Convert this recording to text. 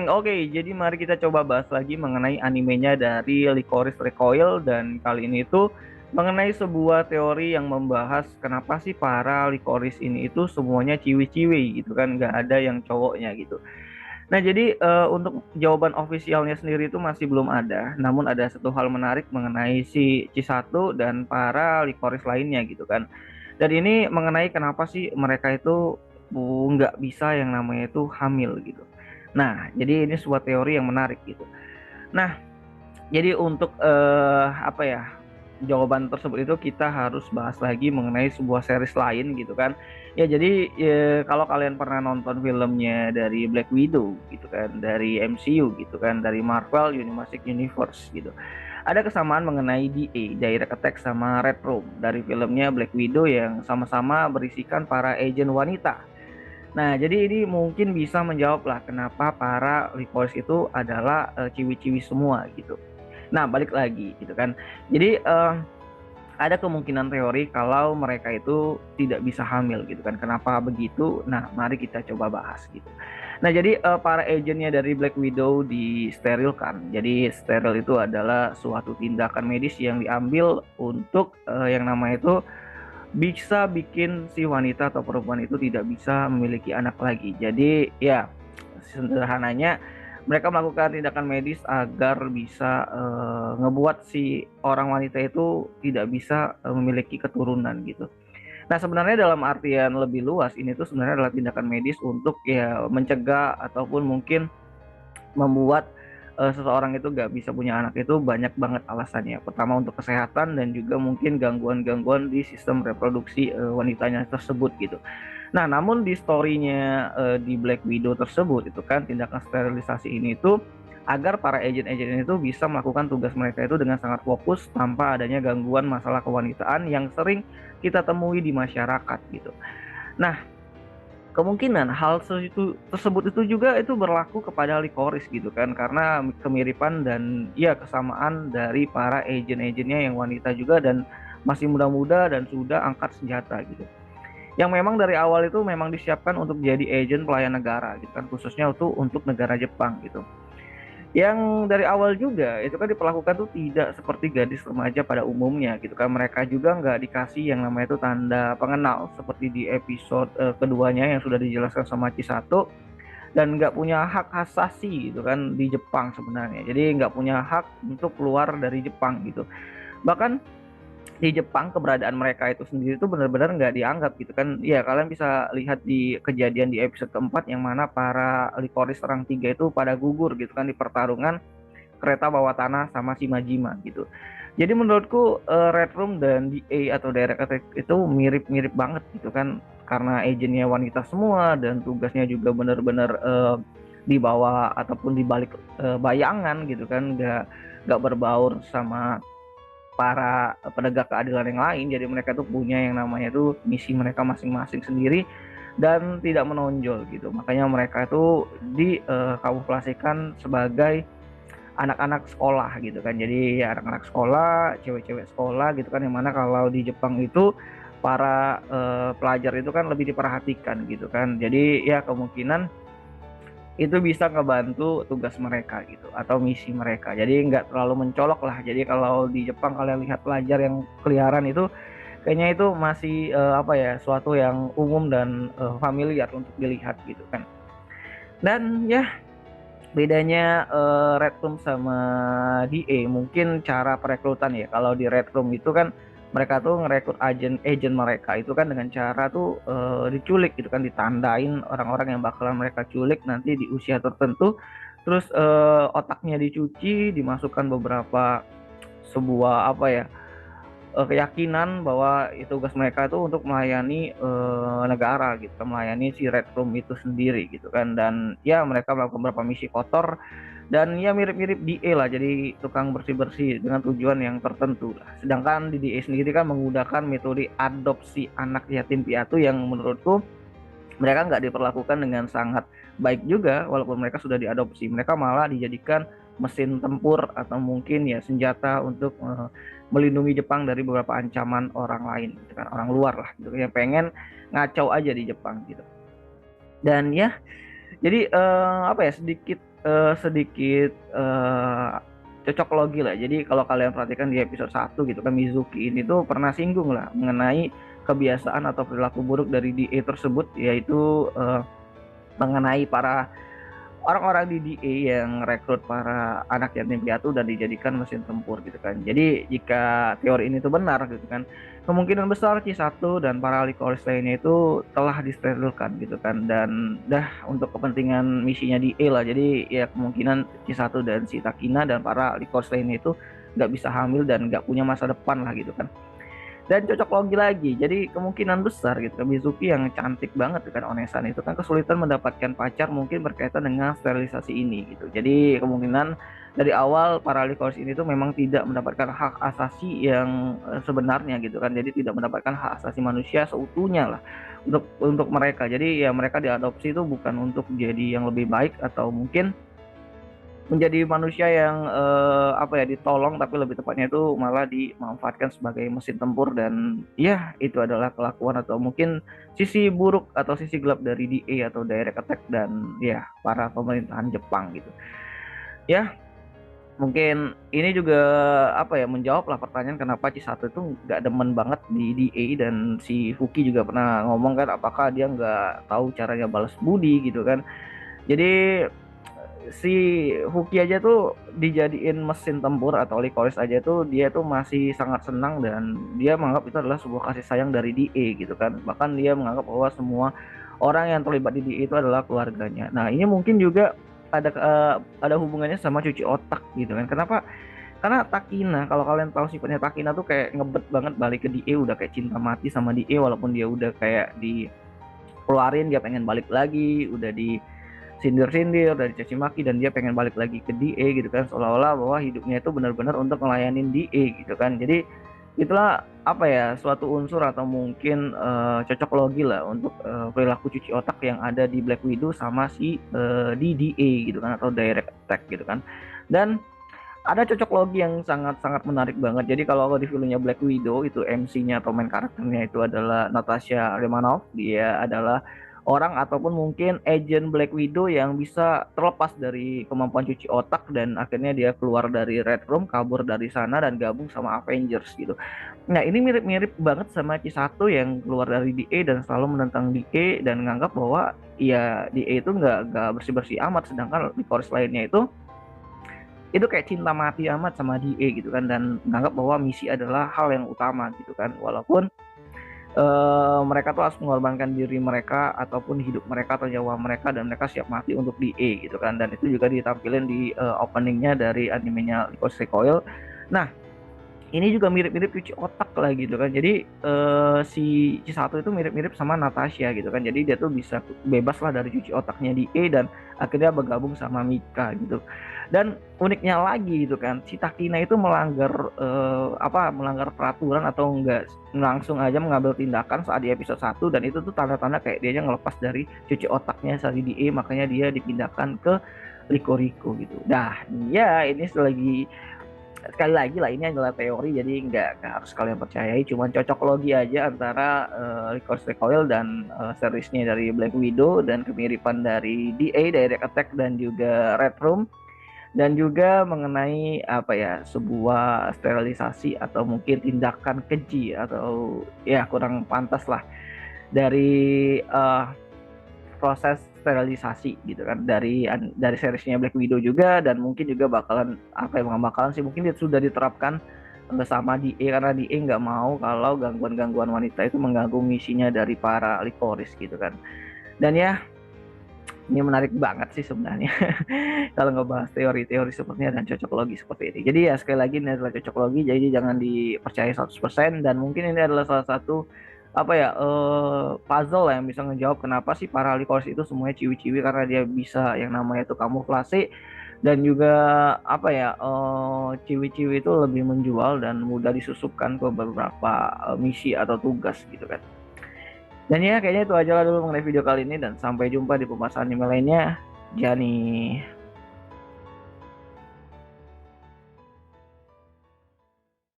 Oke. Jadi mari kita coba bahas lagi mengenai animenya dari Licorice Recoil, dan kali ini itu mengenai sebuah teori yang membahas kenapa sih para Licorice ini itu semuanya ciwi-ciwi gitu kan, nggak ada yang cowoknya gitu. Nah, jadi untuk jawaban ofisialnya sendiri itu masih belum ada, namun ada satu hal menarik mengenai si Cisato dan para Licorice lainnya gitu kan. Dan ini mengenai kenapa sih mereka itu nggak bisa yang namanya itu hamil gitu. Nah, jadi ini sebuah teori yang menarik gitu. Nah, jadi untuk apa ya, jawaban tersebut itu kita harus bahas lagi mengenai sebuah series lain gitu kan. Ya jadi kalau kalian pernah nonton filmnya dari Black Widow gitu kan, dari MCU gitu kan, dari Marvel Cinematic Universe gitu. Ada kesamaan mengenai DA, Direct Attack sama Red Room dari filmnya Black Widow yang sama-sama berisikan para agent wanita. Nah, jadi ini mungkin bisa menjawab lah kenapa para Licorice itu adalah ciwi-ciwi semua gitu. Nah, balik lagi gitu kan. Jadi ada kemungkinan teori kalau mereka itu tidak bisa hamil gitu kan. Kenapa begitu? Nah, mari kita coba bahas gitu. Nah, jadi para agentnya dari Black Widow disterilkan. Jadi steril itu adalah suatu tindakan medis yang diambil untuk yang namanya itu bisa bikin si wanita atau perempuan itu tidak bisa memiliki anak lagi. Jadi ya sederhananya mereka melakukan tindakan medis agar bisa ngebuat si orang wanita itu tidak bisa memiliki keturunan gitu. Nah, sebenarnya dalam artian lebih luas ini tuh sebenarnya adalah tindakan medis untuk ya mencegah ataupun mungkin membuat seseorang itu nggak bisa punya anak itu banyak banget alasannya. Pertama untuk kesehatan dan juga mungkin gangguan-gangguan di sistem reproduksi wanitanya tersebut gitu. Nah, namun di story-nya di Black Widow tersebut itu kan tindakan sterilisasi ini itu agar para agent-agent ini tuh bisa melakukan tugas mereka itu dengan sangat fokus tanpa adanya gangguan masalah kewanitaan yang sering kita temui di masyarakat gitu. Nah, kemungkinan hal tersebut itu juga itu berlaku kepada Licorice gitu kan, karena kemiripan dan ya kesamaan dari para agent-agentnya yang wanita juga dan masih muda-muda dan sudah angkat senjata gitu. Yang memang dari awal itu memang disiapkan untuk jadi agent pelayan negara gitu kan, khususnya untuk negara Jepang gitu. Yang dari awal juga itu kan diperlakukan tuh tidak seperti gadis remaja pada umumnya gitu kan, mereka juga nggak dikasih yang namanya itu tanda pengenal seperti di episode keduanya yang sudah dijelaskan sama Chisato, dan nggak punya hak asasi gitu kan di Jepang sebenarnya, jadi nggak punya hak untuk keluar dari Jepang gitu. Bahkan di Jepang keberadaan mereka itu sendiri itu benar-benar nggak dianggap gitu kan. Ya kalian bisa lihat di kejadian di episode keempat yang mana para Licorice Serang Tiga itu pada gugur gitu kan di pertarungan kereta bawah tanah sama si Majima gitu. Jadi menurutku Red Room dan DA atau Direct Attack itu mirip-mirip banget gitu kan, karena agentnya wanita semua dan tugasnya juga benar-benar di bawah ataupun di balik bayangan gitu kan, nggak berbaur sama para penegak keadilan yang lain. Jadi mereka tuh punya yang namanya tuh misi mereka masing-masing sendiri dan tidak menonjol gitu. Makanya mereka itu dikamuflasikan sebagai anak-anak sekolah gitu kan. Jadi ya anak-anak sekolah, cewek-cewek sekolah gitu kan, yang mana kalau di Jepang itu para pelajar itu kan lebih diperhatikan gitu kan. Jadi ya kemungkinan itu bisa ngebantu tugas mereka gitu atau misi mereka. Jadi nggak terlalu mencolok lah. Jadi kalau di Jepang kalian lihat pelajar yang keliaran itu kayaknya itu masih apa ya, suatu yang umum dan familiar untuk dilihat gitu kan. Dan ya bedanya Red Room sama DA mungkin cara perekrutan ya. Kalau di Red Room itu kan mereka tuh ngerekrut agent mereka itu kan dengan cara tuh diculik gitu kan, ditandain orang-orang yang bakalan mereka culik nanti di usia tertentu, terus otaknya dicuci, dimasukkan beberapa sebuah apa ya, keyakinan bahwa tugas mereka itu untuk melayani negara gitu, melayani si Red Room itu sendiri gitu kan. Dan ya mereka melakukan beberapa misi kotor dan ya mirip-mirip DA lah, jadi tukang bersih-bersih dengan tujuan yang tertentu lah. Sedangkan di DA sendiri kan menggunakan metode adopsi anak yatim piatu yang menurutku mereka nggak diperlakukan dengan sangat baik juga. Walaupun mereka sudah diadopsi, mereka malah dijadikan mesin tempur atau mungkin ya senjata untuk melindungi Jepang dari beberapa ancaman orang lain gitu kan, orang luar lah gitu yang pengen ngacau aja di Jepang gitu. Dan ya Jadi apa ya, sedikit cocok logi lah. Jadi kalau kalian perhatikan di episode 1 gitu kan, Mizuki ini tuh pernah singgung lah mengenai kebiasaan atau perilaku buruk dari DA tersebut, yaitu mengenai para orang-orang di DA yang rekrut para anak yatim piatu dan dijadikan mesin tempur gitu kan. Jadi jika teori ini tuh benar gitu kan, kemungkinan besar C1 dan para Lycoris lainnya itu telah disterilkan gitu kan, dan dah untuk kepentingan misinya DA lah. Jadi ya kemungkinan C1 dan si Takina dan para Lycoris lainnya itu nggak bisa hamil dan nggak punya masa depan lah gitu kan. Dan cocok logi lagi, jadi kemungkinan besar gitu kan, Mizuki yang cantik banget kan, Onesan itu kan kesulitan mendapatkan pacar mungkin berkaitan dengan sterilisasi ini gitu. Jadi kemungkinan dari awal para Lycoris ini tuh memang tidak mendapatkan hak asasi yang sebenarnya gitu kan, jadi tidak mendapatkan hak asasi manusia seutuhnya lah untuk mereka. Jadi ya mereka diadopsi itu bukan untuk jadi yang lebih baik atau mungkin menjadi manusia yang apa ya, ditolong, tapi lebih tepatnya itu malah dimanfaatkan sebagai mesin tempur. Dan ya itu adalah kelakuan atau mungkin sisi buruk atau sisi gelap dari DA atau Direct Attack dan ya para pemerintahan Jepang gitu ya. Mungkin ini juga apa ya, menjawab lah pertanyaan kenapa C1 itu nggak demen banget di DA. Dan si Fuki juga pernah ngomong kan, apakah dia nggak tahu caranya balas budi gitu kan. Jadi si Huki aja tuh dijadiin mesin tempur atau Lycoris aja tuh dia tuh masih sangat senang, dan dia menganggap itu adalah sebuah kasih sayang dari DA gitu kan. Bahkan dia menganggap bahwa semua orang yang terlibat di DA itu adalah keluarganya. Nah, ini mungkin juga ada hubungannya sama cuci otak gitu kan. Kenapa? Karena Takina, kalau kalian tahu sifatnya Takina tuh kayak ngebet banget balik ke DA, udah kayak cinta mati sama DA walaupun dia udah kayak dikeluarin, dia pengen balik lagi, udah di sindir-sindir, dari caci maki, dan dia pengen balik lagi ke DA gitu kan, seolah-olah bahwa hidupnya itu benar-benar untuk ngelayanin DA gitu kan. Jadi itulah apa ya, suatu unsur atau mungkin cocok logi lah untuk perilaku cuci otak yang ada di Black Widow sama si di DA gitu kan, atau Direct Attack gitu kan. Dan ada cocok logi yang sangat-sangat menarik banget. Jadi kalau di filmnya Black Widow itu MC-nya atau main karakternya itu adalah Natasha Romanoff. Dia adalah orang ataupun mungkin agent Black Widow yang bisa terlepas dari kemampuan cuci otak, dan akhirnya dia keluar dari Red Room, kabur dari sana dan gabung sama Avengers gitu. Nah, ini mirip-mirip banget sama C1 yang keluar dari DA dan selalu menentang DA dan menganggap bahwa ya DA itu nggak bersih-bersih amat, sedangkan di chorus lainnya itu kayak cinta mati amat sama DA gitu kan, dan menganggap bahwa misi adalah hal yang utama gitu kan, walaupun mereka tuh harus mengorbankan diri mereka ataupun hidup mereka atau nyawa mereka, dan mereka siap mati untuk DA gitu kan. Dan itu juga ditampilin di openingnya dari animenya Lycoris Recoil. Nah, ini juga mirip-mirip cuci otak lah gitu kan. Jadi si C1 itu mirip-mirip sama Natasha gitu kan. Jadi dia tuh bisa bebas lah dari cuci otaknya di E dan akhirnya bergabung sama Mika gitu. Dan uniknya lagi gitu kan, si Takina itu melanggar peraturan atau enggak langsung aja mengambil tindakan saat di episode 1, dan itu tuh tanda-tanda kayak dia ngelepas dari cuci otaknya saat di E, makanya dia dipindahkan ke Rico Rico gitu. Nah, ya ini sekali lagi lah, ini adalah teori, jadi nggak harus kalian percayai, cuman cocok logi aja antara Lycoris Recoil dan seriesnya dari Black Widow, dan kemiripan dari DA, Direct Attack, dan juga Red Room, dan juga mengenai apa ya, sebuah sterilisasi atau mungkin tindakan keji atau ya kurang pantas lah dari proses sterilisasi gitu kan, dari seriesnya Black Widow juga. Dan mungkin juga bakalan apa yang bakalan sih, mungkin dia sudah diterapkan bersama DA, karena DA nggak mau kalau gangguan-gangguan wanita itu mengganggu misinya dari para Lycoris gitu kan. Dan ya ini menarik banget sih sebenarnya kalau ngebahas teori-teori sepertinya dan cocok logi seperti ini. Jadi ya sekali lagi ini adalah cocok logi, jadi jangan dipercaya 100%. Dan mungkin ini adalah salah satu apa ya, puzzle yang bisa ngejawab kenapa sih para Lycoris itu semuanya ciwi-ciwi, karena dia bisa yang namanya itu kamuflase, dan juga apa ya, ciwi-ciwi itu lebih menjual dan mudah disusupkan ke beberapa misi atau tugas gitu kan. Dan ya kayaknya itu aja lah dulu mengenai video kali ini, dan sampai jumpa di pembahasan anime lainnya. Jani.